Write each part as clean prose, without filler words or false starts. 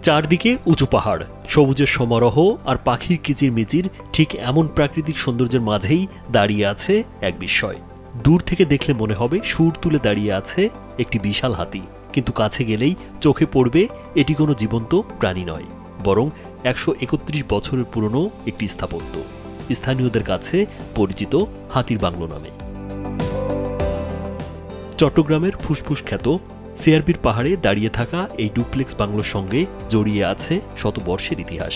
চারদিকে উঁচু পাহাড়, সবুজের সমারোহ আর পাখির কিচিরমিচির, ঠিক এমন প্রাকৃতিক সৌন্দর্যের মাঝেই দাঁড়িয়ে আছে এক বিস্ময়। দূর থেকে দেখলে মনে হবে সুর তুলে দাঁড়িয়ে আছে একটি বিশাল হাতি, কিন্তু কাছে গেলেই চোখে পড়বে এটি কোনো জীবন্ত প্রাণী নয়, বরং ১৩১ বছরের পুরনো একটি স্থাপত্য, স্থানীয়দের কাছে পরিচিত হাতির বাংলো নামে। চট্টগ্রামের ফুসফুস খ্যাত সিআরবির পাহাড়ে দাঁড়িয়ে থাকা এই ডুপ্লেক্স বাংলোর সঙ্গে জড়িয়ে আছে শতবর্ষের ইতিহাস।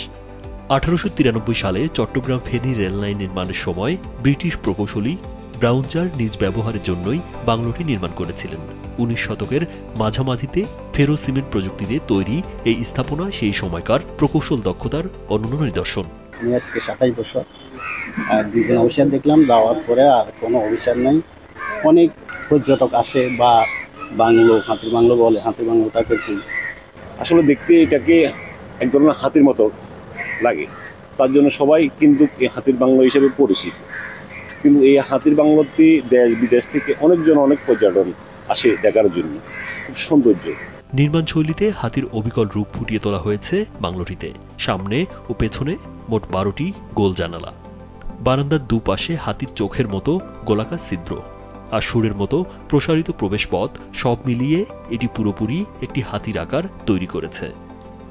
১৮৯৩ সালে চট্টগ্রাম ফেনী রেললাইন নির্মাণের সময় ব্রিটিশ প্রকৌশলী ব্রাউনচার নিজ ব্যবহারের জন্যই বাংলোটি নির্মাণ করেছিলেন। ১৯ শতকের মাঝামাঝিতে ফেরো সিমেন্ট প্রযুক্তিতে তৈরি এই স্থাপনা সেই সময়কার প্রকৌশল দক্ষতার অনন্য নিদর্শন। আমি আজকে ২৭ বছর দুজন অফিসার দেখলাম, যাওয়ার পরে আর কোনো অফিসার নেই। অনেক পর্যটক আসে বা বাংলো, হাতির বাংলো বলে। হাতির বাংলোটাকে কি আসলে দেখতে এটাকে এক ধরনের হাতির মতো লাগে, তার জন্য সবাই কিন্তু এই হাতির বাংলো হিসেবে পরিচিত। কিন্তু এই হাতির বাংলোটি দেশ বিদেশ থেকে অনেক পর্যটন আসে দেখার জন্য। খুব সৌন্দর্য। নির্মাণ শৈলীতে হাতির অবিকল রূপ ফুটিয়ে তোলা হয়েছে বাংলোটিতে। সামনে ও পেছনে মোট ১২টি গোল জানালা, বারান্দার দুপাশে হাতির চোখের মতো গোলাকার ছিদ্র আর সুরের মতো প্রসারিত প্রবেশপথ, সব মিলিয়ে এটি পুরোপুরি একটি হাতির আকার তৈরি করেছে।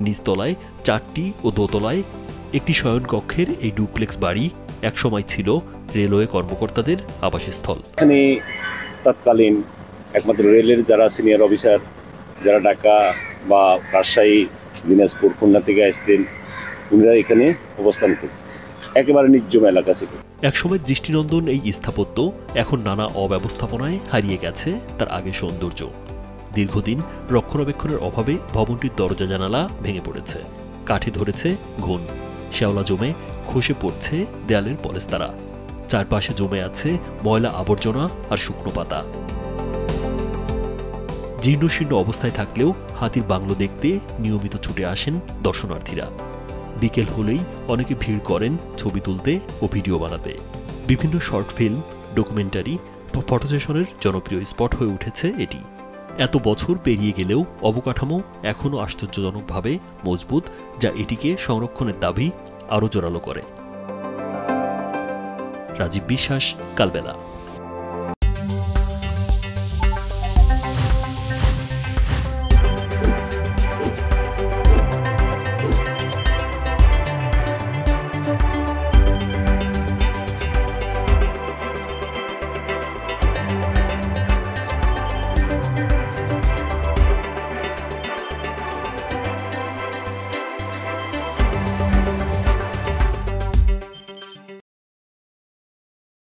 নিচতলায় ৪টি ও দোতলায় একটি শয়নকক্ষের এই ডুপ্লেক্স বাড়ি একসময় ছিল রেলওয়ে কর্মকর্তাদের আবাসস্থল। এখানে তৎকালীন একমাত্র রেলের যারা সিনিয়র অফিসার, যারা ঢাকা বা রাজশাহী, দিনাজপুর, খুলনা থেকে আসতেন, উনিরা এখানে অবস্থান করতেন। একেবারে নির্জন এলাকা ছিল। একসময় দৃষ্টিনন্দন এই স্থাপত্য এখন নানা অব্যবস্থাপনায় হারিয়ে গেছে তার আগের সৌন্দর্য। দীর্ঘদিন রক্ষণাবেক্ষণের অভাবে ভবনটির দরজা জানালা ভেঙে পড়েছে, কাঠে ধরেছে ঘুণ, শ্যাওলা জমে খসে পড়ছে দেয়ালের পলেস্তারা, চারপাশে জমে আছে ময়লা আবর্জনা আর শুকনো পাতা। জীর্ণশীর্ণ অবস্থায় থাকলেও হাতির বাংলো দেখতে নিয়মিত ছুটে আসেন দর্শনার্থীরা। বিকেল হলেই অনেকে ভিড় করেন ছবি তুলতে ও ভিডিও বানাতে। বিভিন্ন শর্ট ফিল্ম, ডকুমেন্টারি বা ফটো সেশনের জনপ্রিয় স্পট হয়ে উঠেছে এটি। এত বছর পেরিয়ে গেলেও অবকাঠামো এখনও আশ্চর্যজনকভাবে মজবুত, যা এটিকে সংরক্ষণের দাবি আরও জোরালো করে। রাজীব বিশ্বাস, কালবেলা।